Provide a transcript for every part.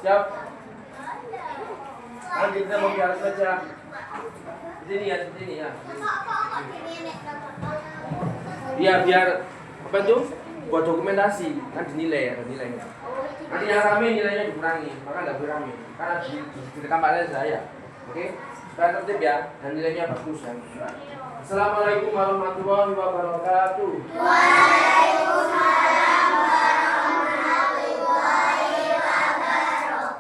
Siap? Kan kita mau biar saja. Di sini ya, di sini ya. Iya, biar apa tuh? Buat dokumentasi kan dinilai ya, nilainya. Nanti yang rame nilainya dikurangi, maka nggak boleh rame. Karena di kamarnya saya, oke? Supaya tertib ya, dan nilainya bagus ya. Assalamualaikum warahmatullahi wabarakatuh. Waalaikumsalam warahmatullahi wabarakatuh.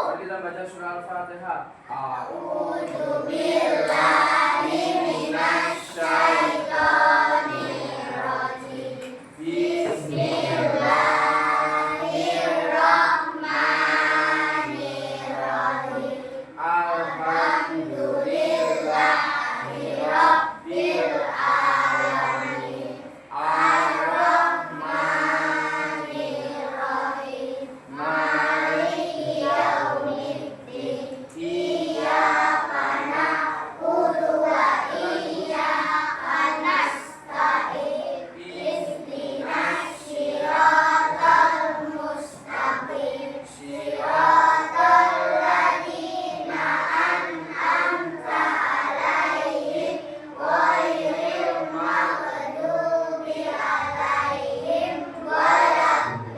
Mari kita baca surah Al-Fatihah. A'udzu billahi minasy syaithanir rajim. Bismillahirrahmanirrahim. Alhamdulillahi rabbil alamin. Ar-Rahmanir Rahim. Maliki yaumiddin. Iyyaka na'budu wa iyyaka nasta'in. Ihdinas siratal mustaqim. Siratal ladzina an'amta 'alaihim ghairil maghdubi 'alaihim waladdallin.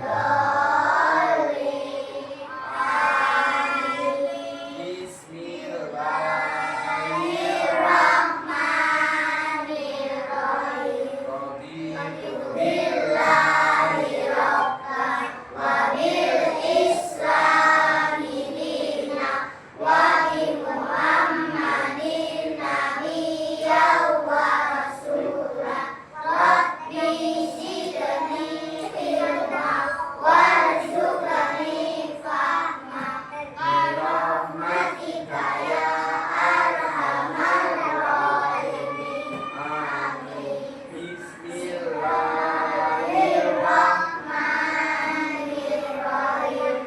Amin. Bismillahirrahmanirrahim. Raditu billahi rabban wa bil islami dinan wa bi Muhammadin nabiyyan wa rasulan. Rabbi zidni ilma warzuqni fahma birahmatika ya arhamar rahimin. Amin. Bismillahirrahmanirrahim.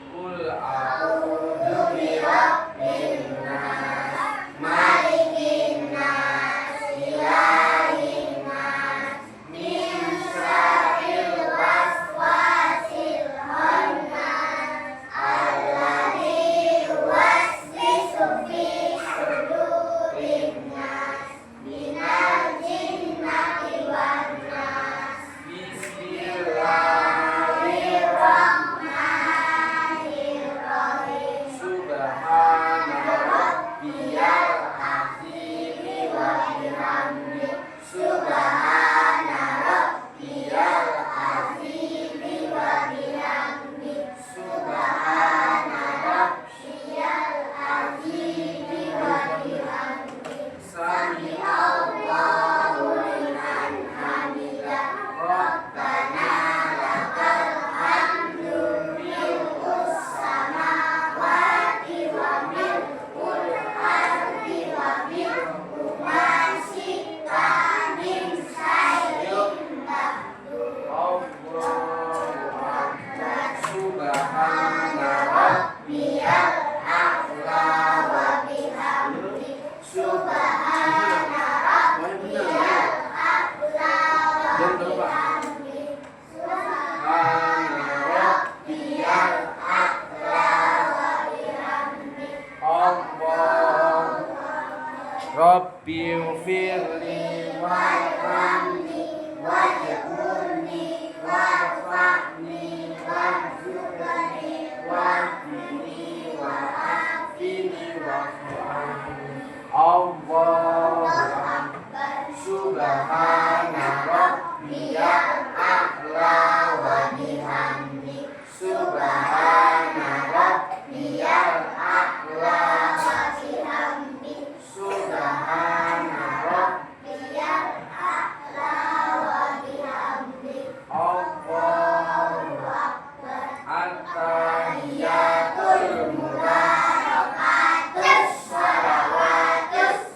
Qul A'udzu birabbin nas, malikin nas, ilahin nas, min syarril waswasil khannas, alladzi yuwaswisu fi sudurin nas, minal jinnati wan nas. Bismillahirrahmanirrahim. Subhana rabbiyal azim wa bihamdi. Subhana rabbiyal azim wa bihamdi. Subhana rabbiyal azim wa bihamdi. Sami Allahu liman hamidah. Rabbana lakal hamdu mil'us samawati wa mil'ul ardi wa mil'u ma syi'ta min syai'in ba'du. Allahu Akbar. Subhana Rabbiyal a'la wa bihamdi. Subhana rabbiyal a'la wa bihamdi. Subhana rabbiyal a'la wa bihamdi. Allah Rabbi firli Warhamni waj'alni warfa'ni warzuqni wahdini wa'afini wa'afini. Allahu Akbar. Subhana Rabbiyal a'la wa bihamdi. Subhana rabbiyal a'la wa bihamdi. Subhana rabbiyal a'la wa bihamdi. Allahu Akbar. At-tahiyatul Mubarakatus salawatus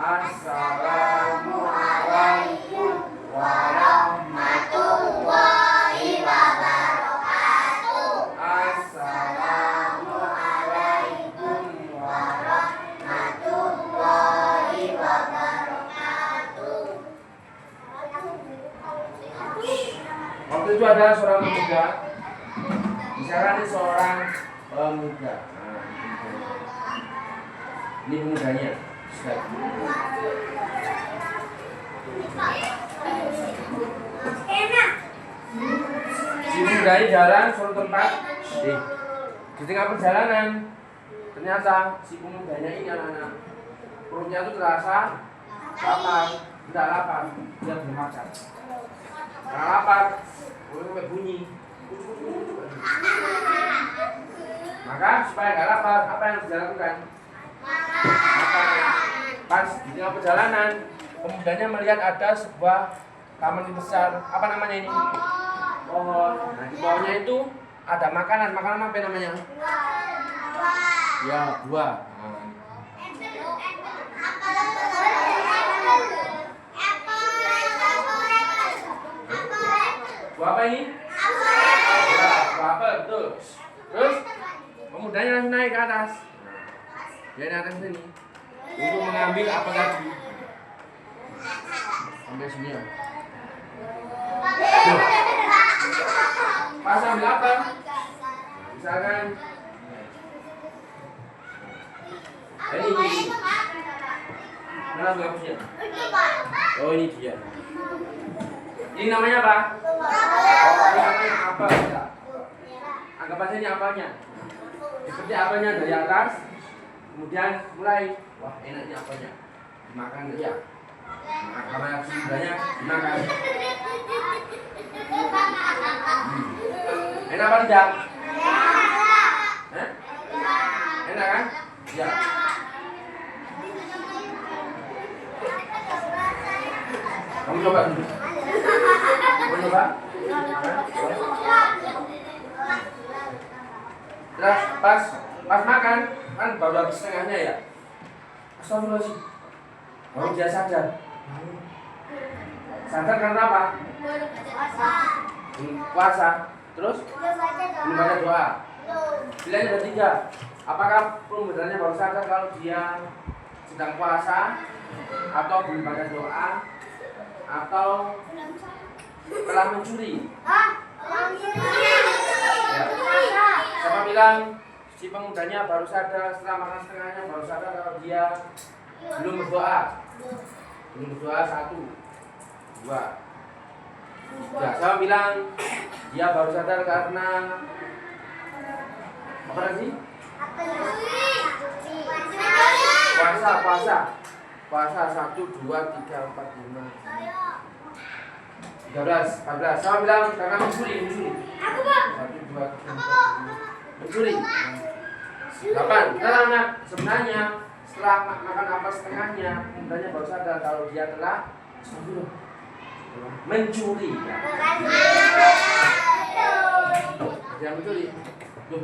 Assalamualaikum warahmatullahi wabarakatuh. Assalamualaikum warahmatullahi wabarakatuh. Waktu itu ada seorang pemuda, misalkan ini seorang pemuda. Ini pemudanya. Si pemuda ini jalan suatu tempat. Di tengah perjalanan, ternyata si pemudanya ini anak-anak perutnya itu terasa lapar, tidak lapar, dia belum makan. Karena lapar, mulai sampai bunyi. Maka supaya nggak lapar, apa yang harus dilakukan? Makan. Pas di tengah perjalanan, pemudanya melihat ada sebuah taman besar. Apa namanya ini? Pohon. Nah di pohonnya itu ada makanan. Makanan apa namanya? Ya buah. Buah apa ini? Ya, buah apel, betul. Terus pemudanya langsung naik ke atas. Dia naik atas sini untuk mengambil apa tadi? Sampai sini ya. Tuh. Pas ambil apa? Misalkan ini. Mana ambil hapusnya? Oh ini dia. Ini namanya apa? Oh ini namanya apa? Ya. Anggap aja ini apanya. Seperti apanya dari atas. Kemudian mulai, wah enaknya apanya? Dimakan aja. Nah, karena sebenarnya dimakan. Enak apa tidak? Enak kan? Ya. Kamu coba dulu. Kamu coba? Terus pas makan kan baru habis setengahnya ya. Astagfirullahaladzim. Baru dia sadar. Sadar karena apa? Puasa. Terus? Belum baca doa. Pilihannya ada 3. Apakah pemudanya baru sadar kalau dia sedang puasa, atau belum baca doa, atau telah mencuri? Ya. Siapa bilang si pemudanya baru sadar setelah makan setengahnya, baru sadar kalau dia belum berdoa? Belum berdoa 1, 2, 3. Siapa bilang dia baru sadar karena apa tadi? Puasa 1, 2, 3, 4, 5, 13, 14. Siapa bilang karena mencuri? 1, 2, 3, 4, 5. Mencuri. 8. Karena sebenarnya setelah makan apa setengahnya, pemudanya baru sadar kalau dia telah mencuri. Dia mencuri. Loh,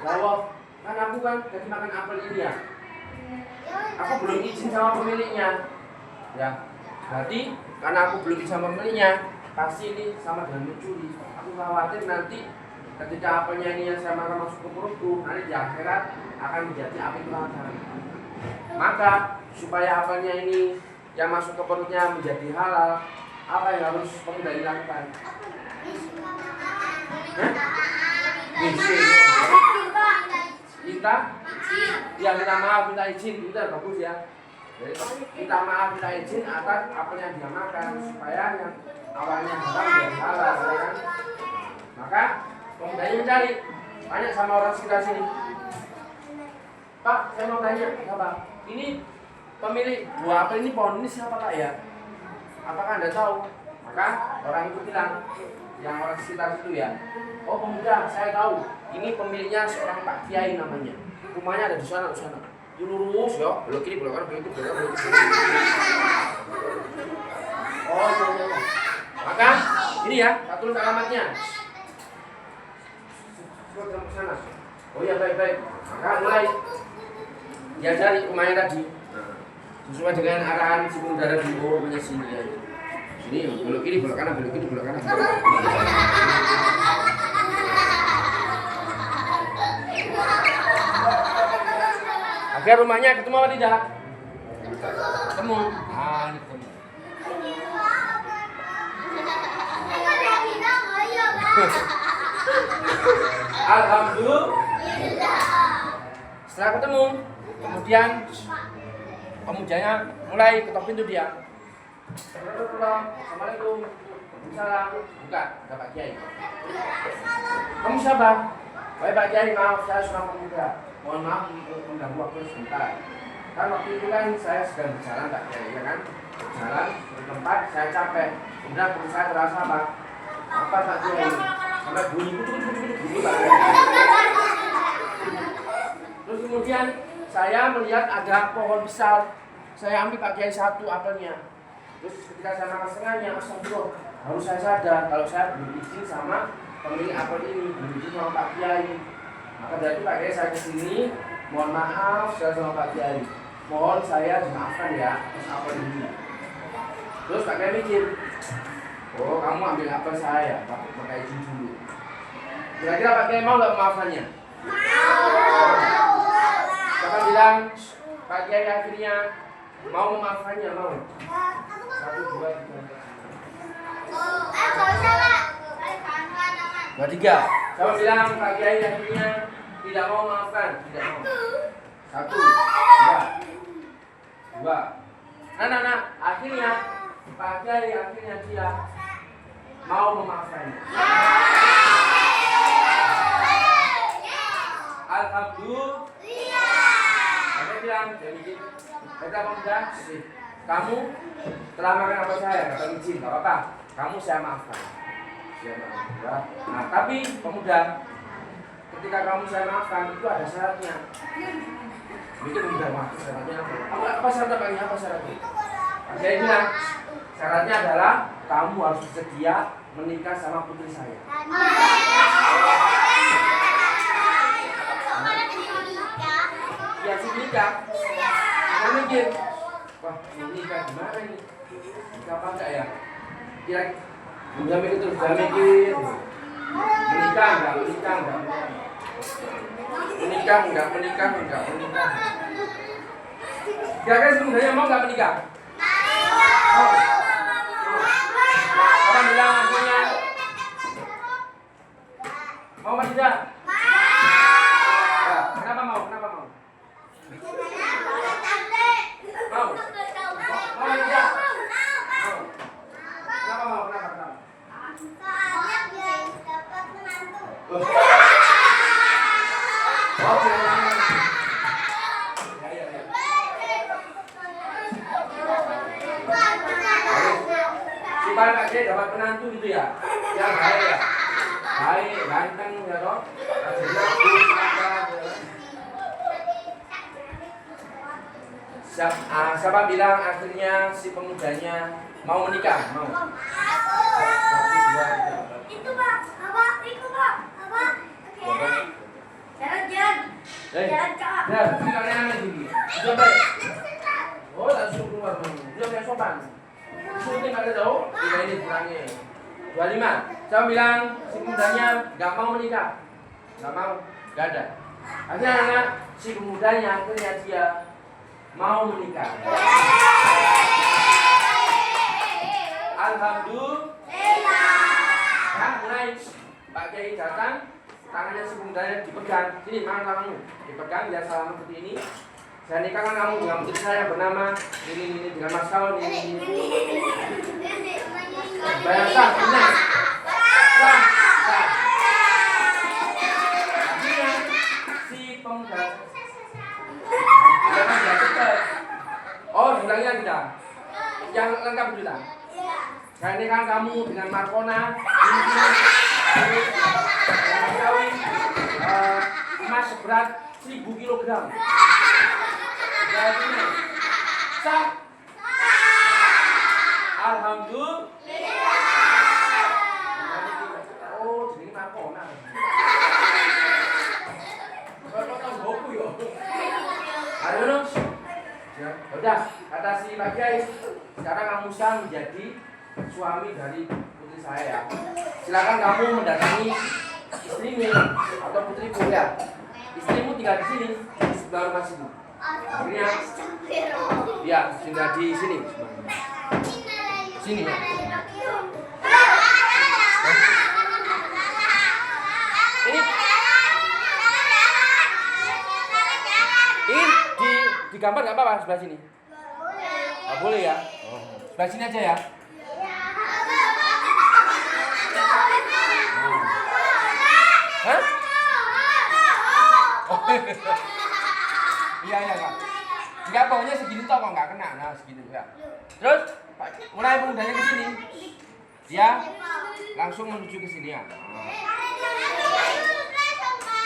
kalau kan aku kan tadi makan apel ini ya. Aku belum izin sama pemiliknya. Ya. Berarti karena aku belum izin sama pemiliknya, pasti ini sama dengan mencuri. Aku khawatir nanti ketika apelnya ini yang saya makan masuk ke perutku, nanti di akhirat akan menjadi api neraka. Maka supaya apelnya ini yang masuk ke perutnya menjadi halal, apa yang harus pemuda lakukan? Minta? Ya minta maaf, minta izin, itu bagus ya. Jadi, minta maaf, minta izin atas apa yang dia makan supaya yang awalnya haram menjadi halal, ya kan? Maka pemudanya mencari, tanya sama orang sekitar sini. Pak, saya mau tanya, apa? Ini pemilik buah apel ini, pohon ini siapa Pak ya? Apakah Anda tahu? Maka orang itu bilang, yang orang sekitar itu ya, oh pemuda, saya tahu. Ini pemiliknya seorang Pak Kiai namanya. Rumahnya ada di sana, di sana. Lurus ya, belok kiri, belok kanan, belok kiri, belok kanan, belok kiri. Oh iya. Maka ini ya, tak tulis alamatnya. Ke sana. Oh iya baik. Maka mulai dia cari rumahnya tadi. sesuai dengan arahan si pengendara dulu pokoknya sini ya. Sini belok kiri belok kanan belok kiri belok kanan. Agar rumahnya ketemu apa tidak? Ketemu. Ah, ini ketemu. Alhamdulillah. Setelah ketemu, kemudian pemujanya mulai ketok pintu dia. Assalamualaikum. Waalaikumsalam. Buka, ada Pak Kiai. Kamu siapa? Baik Pak Kiai, maaf saya seorang pemuda. Mohon maaf untuk mengganggu waktu sebentar. Kan waktu itu kan saya sedang berjalan Pak Kiai, ya kan? Berjalan di tempat saya capek. Kemudian perut saya terasa apa? Apa Pak Kiai? Sampai bunyi gitu Pak Kiai. Terus kemudian saya melihat ada pohon besar. Saya ambil Pak Kiai satu apelnya. Terus ketika saya makan setengahnya, astagfirullah, harus saya sadar kalau saya belum izin sama pemilik apel ini, belum izin sama Pak Kiai. Maka dari itu Pak Kiai saya kesini, mohon maaf saya sama Pak Kiai. Mohon saya dimaafkan ya atas apel ini. Terus Pak Kiai mikir, oh kamu ambil apel saya, pakai izin dulu. Kira-kira Pak Kiai mau nggak memaafkannya? Bapak bilang, Pak Kiai akhirnya mau memaafkannya, mau. 1, 2, 3. Saya bilang Pak Kiai akhirnya tidak mau memaafkan, tidak mau. 1, 2, 2. Nah, akhirnya Pak Kiai akhirnya dia mau memaafkannya. Alhamdulillah. Saya bilang, jadi kata pemuda, kamu telah makan apa saya, kata izin, gak apa-apa, kamu saya maafkan. Nah, tapi pemuda, ketika kamu saya maafkan itu ada syaratnya. Itu pemuda maaf, syaratnya apa syaratnya Pak? Apa syaratnya? Saya bilang, syaratnya adalah kamu harus bersedia menikah sama putri saya. Ya sih nikah. Saya mikir, wah nikah gimana ini? Nikah apa enggak ya? Kira udah mikir terus, udah mikir menikah enggak, menikah enggak. Kira-kira sebenarnya mau enggak menikah? Mau. Orang bilang akhirnya mau apa tidak? Ya, kenapa mau? Mau? Mau tidak? Mau. Kenapa mau? Kenapa? Soalnya biar dapat menantu. Oke. Supaya Pak Kiai dapat menantu gitu ya? Yang baik ya? Baik, ganteng ya toh? Siapa bilang akhirnya si pemudanya mau menikah? Mau? 1, 2, 3. Itu Pak, apa? Itu Pak, apa? Jalan. Jalan Kak. Ya, ini kalian aneh gini. Coba. Oh, tak suruh keluar dulu. Dia kayak sopan. Syuting kalian tahu? Ini kurangnya. 25. Siapa bilang si pemudanya nggak mau menikah? Nggak mau, nggak ada. Akhirnya si pemudanya akhirnya dia mau menikah. Alhamdulillah. Nah, mulai Pak Kiai datang, tangannya si pemudanya dipegang. Sini, mana tanganmu? Dipegang, biar salam seperti ini. Saya nikahkan kamu dengan putri saya bernama ini dengan Mas Kawan ini. Bayar sah, benar. Sah. Akhirnya si pemuda jangan dia cepat. Oh, bilangnya kita. Yang lengkap dulu lah. Saya nikahkan kamu dengan Markona, kawin emas seberat 1000 kilogram. Jadi sah. Alhamdulillah. Oh, jadi Markona. Kalau tahu boku yo. Ayo, ya udah kata Pak Kiai, sekarang kamu Musa menjadi suami dari putri saya ya. Silakan kamu mendatangi istrimu atau putriku ya. Istrimu tinggal di sini, di sebelah rumah sini. Akhirnya, ya tinggal di sini. Sini ya. Ini di gambar nggak apa-apa sebelah sini. Nggak boleh ya. Sebelah sini aja ya. Hah? Oh. Iya Kak. Enggak, pokoknya segini toh kok nggak kena. Nah segini ya. Terus mulai pemudanya ke sini. Dia langsung menuju ke sini ya.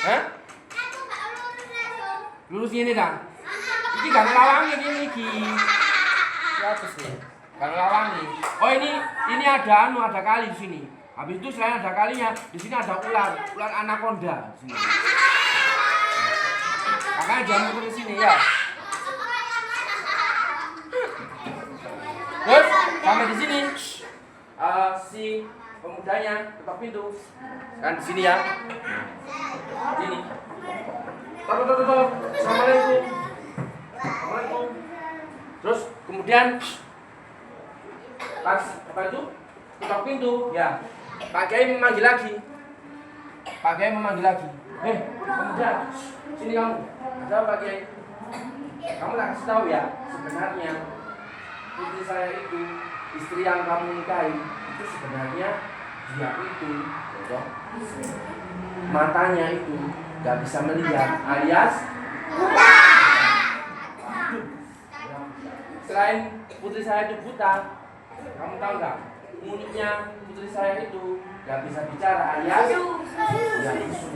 Hah? Lurus ini dah. Ini gak ngelawangi ini siapa sih? Gak ngelawangi. Oh ini ada kali di sini. Habis itu selain ada kalinya, di sini ada ular anaconda di sini. Makanya jangan muter di sini ya. Terus sampai di sini si pemudanya ketok pintu kan di sini ya. Sini. Tuh. Assalamualaikum. Assalamualaikum. Terus kemudian pas apa itu ketok pintu ya. Pak Kiai memanggil lagi. Kemudian sini kamu. Ada Pak Kiai. Kamu tak kasih tahu ya, sebenarnya putri saya itu, istri yang kamu nikahi itu sebenarnya dia itu, matanya itu nggak bisa melihat, alias buta. Selain putri saya itu buta, kamu tahu nggak? Mulutnya putri saya itu nggak bisa bicara, alias ya, bisu.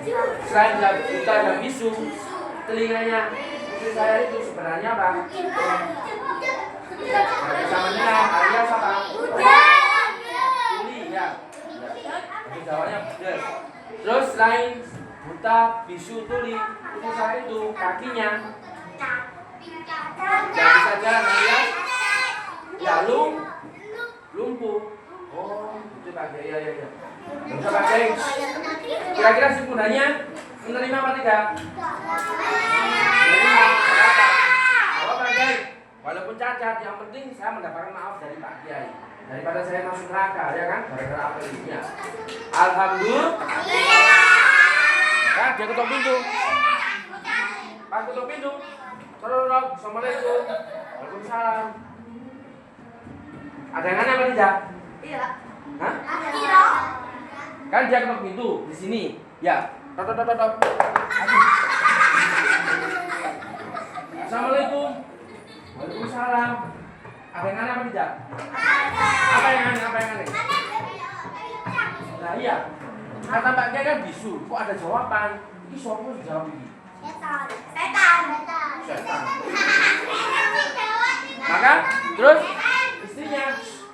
Selain nggak buta dan bisu, telinganya putri saya itu sebenarnya apa? Nggak bisa mendengar, alias apa? Tuli ya. Bahasa Jawanya bedes. Terus selain buta, bisu, tuli, putri saya itu kakinya nggak bisa jalan, alias ya lumpuh. Oh, itu Pak Kiai, iya. Bisa Pak Kiai. Kira-kira si pundanya menerima apa tidak? Menerima. Apa Pak Kiai? Walaupun cacat, yang penting saya mendapatkan maaf dari Pak Kiai. Daripada saya masuk neraka, ya kan? Gara-gara apa ini ya? Alhamdulillah. Nah, dia ketok pintu. Pak ketok pintu. Tolong, assalamualaikum. Waalaikumsalam. Ada yang aneh apa tidak? Iya. Hah? Iya. Kan dia ketok pintu di sini. Ya. Tok. Assalamualaikum. Waalaikumsalam. Ada yang aneh apa tidak? Ada. Apa yang aneh? Nah iya. Kata Pak Kiai kan bisu. Kok ada jawaban? Ini siapa yang jawab ini? Setan. Maka terus istrinya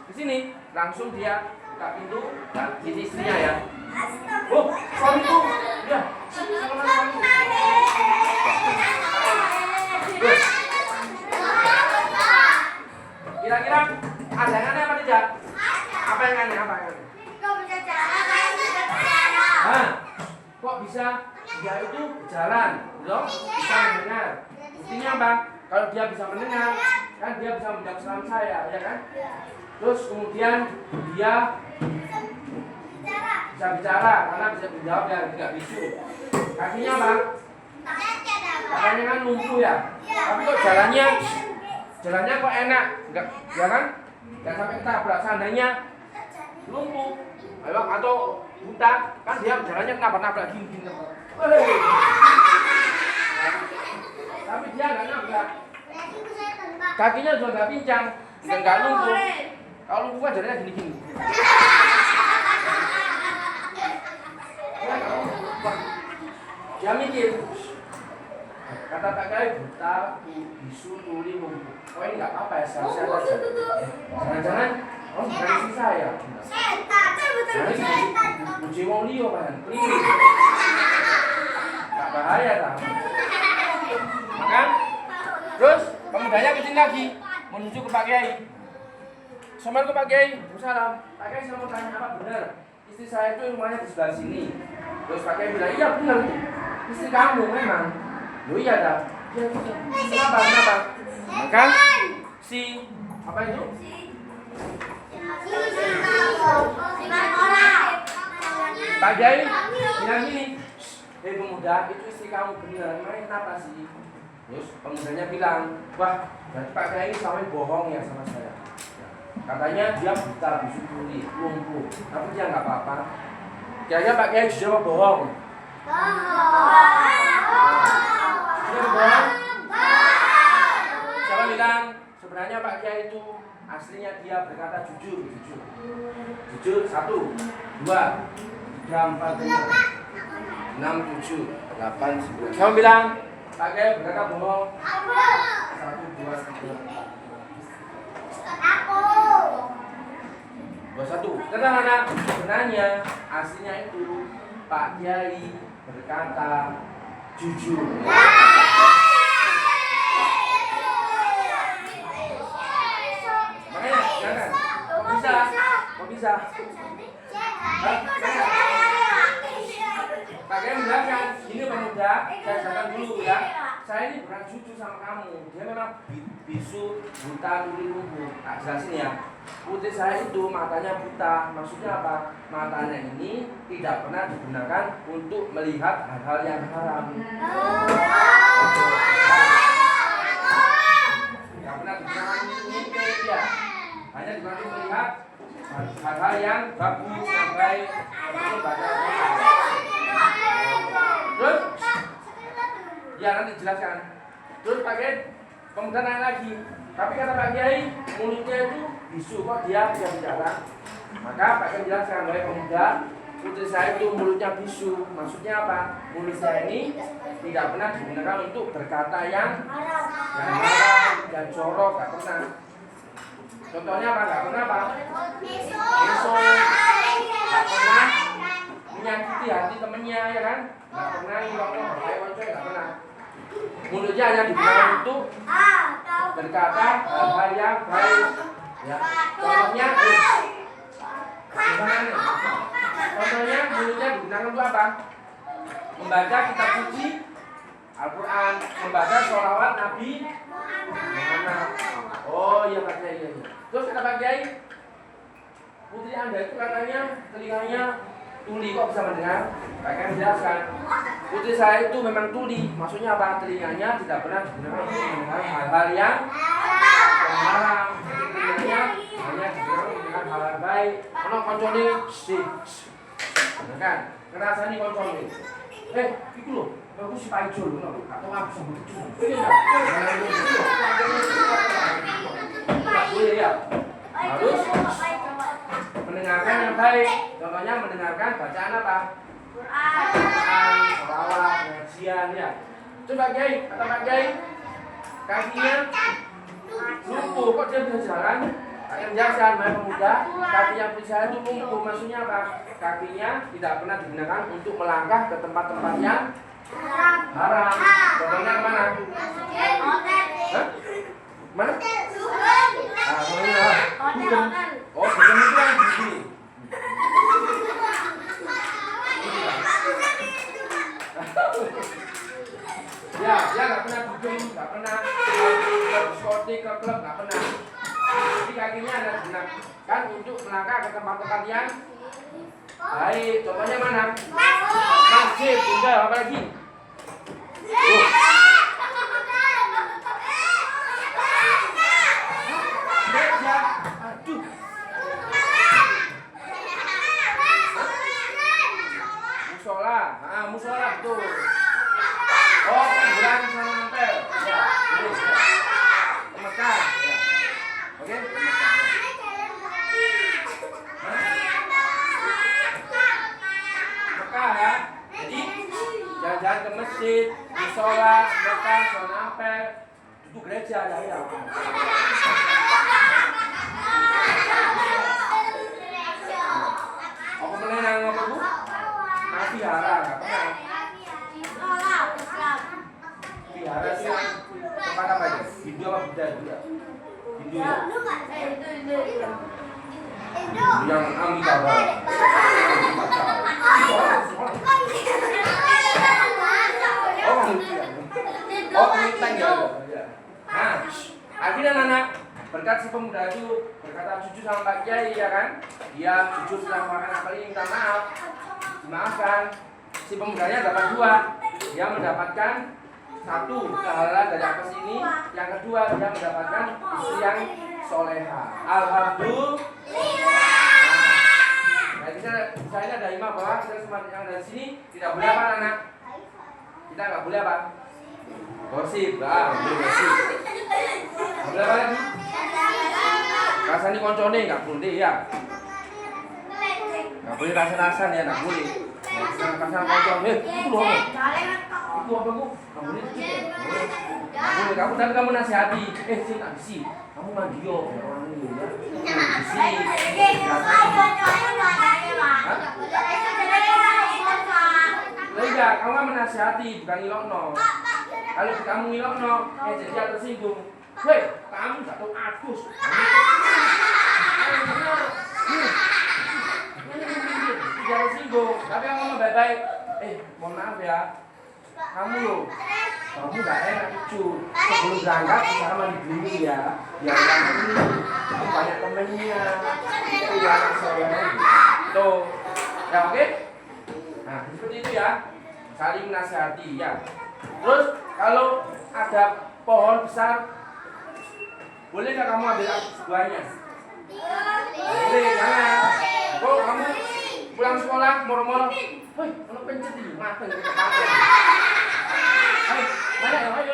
di sini langsung dia buka pintu dan ini istrinya ya. Oh, suamiku. Ya. Suamiku. Terus. Kira-kira ada yang aneh apa tidak? Apa yang aneh? Hah? Kok bisa dia itu berjalan, loh? Bisa mendengar. Buktinya apa? Kalau dia bisa mendengar, kan dia bisa menjawab salam saya, ya kan? Terus kemudian dia bisa bicara karena bisa menjawab ya, tidak bisu. Kakinya apa? Kakinya kan lumpuh ya. Tapi kok jalannya kok enak, enggak, ya kan? Enggak sampai ketabrak, seandainya lumpuh, atau buta, kan dia jalannya nabrak gini. Tapi dia nggak nabrak. Kakinya juga nggak pincang, dan nggak lumpuh. Kalau lumpuh kan jalannya gini. Dia mikir. Kata Pak Kiai, buta, bisu, tuli, lumpuh. Oh ini nggak apa-apa ya, sehat-sehat aja. Jangan-jangan, oh bukan istri saya. Uji wong liya kan, klinik. Gak bahaya tak? Maka terus pemudanya kesini lagi. menuju ke Pak Kiai. Sama ke Pak Kiai, Salam. Pak Kiai saya mau tanya apa benar? Istri saya itu rumahnya di sebelah sini. Terus Pak Kiai bilang, iya benar. Istri kamu memang. Loh iya dah. Ya, kenapa? Maka si apa itu? Pak Kiai bilang gini, pemuda itu istri kamu benar. Emangnya kenapa sih? Terus pemudanya bilang, wah berarti Pak Kiai sampai bohong ya sama saya. Katanya dia buta, bisu tuli, lumpuh, tapi dia nggak apa-apa. Kira-kira Pak Kiai jujur apa bohong? Jujur bohong? Siapa bilang sebenarnya Pak Kiai itu aslinya dia berkata jujur. Jujur 1, 2, 3, 4, 5, 6, 7, 8, 9. Siapa bilang Pak Kiai berkata bohong? 1, 2, 3. Satu, karena sebenarnya aslinya itu Pak Kiai berkata jujur. Makanya jangan, kok bisa? Pak Kiai menjelaskan, ini pemuda, saya jelaskan dulu ya. Saya ini bukan jujur sama kamu, dia memang bisu, buta, tuli, lumpuh. Tak jelasin ya. Putri saya itu matanya buta, maksudnya apa? Matanya ini tidak pernah digunakan untuk melihat hal-hal yang haram. Tidak pernah digunakan untuk mimpi ya. Hanya digunakan untuk melihat hal-hal yang bagus, yang baik, untuk baca Al-Quran. Terus, ya nanti jelaskan. Terus Pak Kiai, kemudian nanya lagi. Tapi kata Pak Kiai, mulutnya itu bisu, kok dia bisa bicara? Maka Pak Kiai jelaskan, oleh pemuda, putri saya itu mulutnya bisu. Maksudnya apa? Mulut saya ini tidak pernah digunakan untuk berkata yang haram, yang jorok, gak pernah. Contohnya apa? Gak pernah apa? Esok, gak pernah menyakiti hati temennya, ya kan? Gak pernah ngomong berbaik konco, gak pernah. Mulutnya hanya digunakan untuk berkata hal-hal yang baik. Ya, contohnya mulutnya digunakan untuk apa? Membaca kitab suci Al-Quran, membaca sholawat Nabi Muhammad. Oh iya Pak Kiai, iya. Terus kata Pak Kiai, putri Anda itu katanya telinganya tuli, kok bisa mendengar? Pak Kiai menjelaskan, putri saya itu memang tuli. Maksudnya apa? Telinganya tidak pernah digunakan untuk mendengar hal-hal yang haram. Telinganya hanya digunakan dengan hal-hal baik. Kalau koncone sih, kan? Ngerasa nih koncone. Itu loh, aku si Pak Ijo loh, atau aku sama itu. Boleh ya. Harus mendengarkan yang baik. Contohnya mendengarkan bacaan apa? Quran, sholawat, pengajian ya. Coba Kiai, kata Pak Kiai, kakinya lumpuh, kok dia bisa jalan? Akan menjelaskan, Mbak pemuda, kakinya saya itu lumpuh, maksudnya apa? Kakinya tidak pernah digunakan untuk melangkah ke tempat-tempat yang haram. Contohnya kemana? Hah? Mana? Ah, mana? Oh, bukan itu yang di sini. Ya, dia nggak pernah duduk, nggak pernah ke diskotik, ke klub, nggak pernah. Jadi kakinya ada digunakan untuk melangkah ke tempat-tempat yang baik. Contohnya mana? Masjid, tinggal apa lagi? Meja, aduh. Musola, musola tuh. Oh, kuburan sama nempel. Ya, ini. Ke Mekah. Ya. Oke, ke Mekah. Mekah ya. Jadi jalan-jalan ke masjid, musola, Mekah, sama nempel. Itu gereja ya. Aku menenang apa Bu? Vihara, nggak pernah. Vihara itu tempat apa ya? Hindu apa Buddha juga? Hindu Yang Amitabha. Oh, ya. Nah, akhirnya anak berkat si pemuda itu berkata jujur sama Pak Kiai, ya kan? Dia jujur setelah makan apel ini minta maaf, dimaafkan. Si pemudanya dapat 2, dia mendapatkan 1 pahala dari apes ini, yang kedua dia mendapatkan istri yang soleha. Alhamdulillah. Nah, misalnya ada imam bahwa kita semua yang dari sini tidak boleh apa anak? Kita nggak boleh apa? Gosip, boleh gosip. Nggak boleh apa lagi? Rasanya koncone nggak boleh ya. Nggak boleh rasa-rasan ya, nggak boleh. Kasar koncone, itu loh. Itu apa bu? Nggak boleh itu ya. Nggak boleh. Kamu tapi kamu nasihati. Sini tak bisi. Kamu mandi yo, orang ini ya. Bisi. Enggak, kamu menasihati bukan ngilokno. Kalau kamu ngilokno, jadi dia tersinggung. Weh, kamu gak tahu adus. Dia tersinggung. Tapi kamu ngomong baik-baik. Mohon maaf ya. Kamu gak enak lucu. Sebelum berangkat kita mandi dulu ya. Biar kamu ini banyak temennya. Itu ya anak saya. Tuh, ya oke? Nah, seperti itu ya. Saling menasihati ya. Terus kalau ada pohon besar, boleh nggak kamu ambil buahnya? Boleh, jangan. Kok kamu pulang sekolah moro-moro, woi, kalau pencet ini makan kita pakai. Ayo, mana? Ayo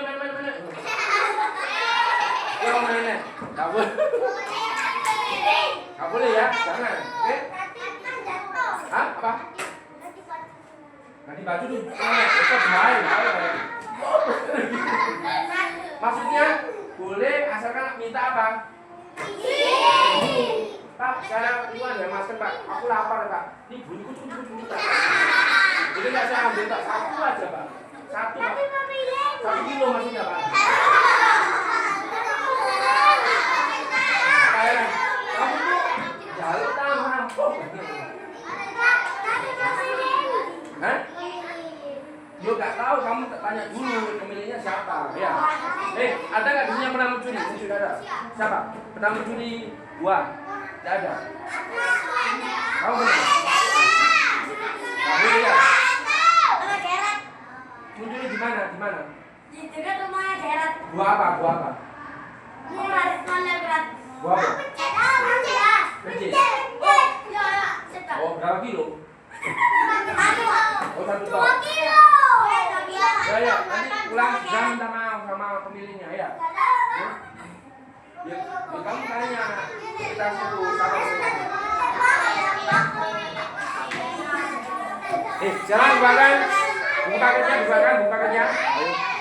mana? Nggak boleh. Nggak boleh ya, jangan. Oke? Hah? Apa? Ganti baju tuh, itu bahaya. Maksudnya boleh asalkan minta apa? Pak, saya luar ya masker Pak, aku lapar Pak. Ini bunyiku cukup Pak. Jadi nggak saya ambil tak 1 aja Pak. 1 Pak. 1 kilo maksudnya Pak. Kayak kamu tuh jalur rampok. Hah? Yo nggak tahu, kamu tanya dulu pemiliknya siapa ya. Ada nggak di sini yang pernah mencuri? Tidak ada. Siapa? Pernah mencuri buah? Tidak ada. Kamu pernah? Kamu ya? Mencuri di mana? Di mana? Di dekat rumahnya Gerard. Buah apa? Buah apa? Buah Gerard. Buah apa? Kecil. Oh, berapa kilo? Oh, 1 ton. 2 kilo. Ya, nanti pulang jangan minta maaf sama pemiliknya ya. Ya, kamu tanya kita suruh sama. Jalan buka kan? Buka kerja, buka kerja. Ayo.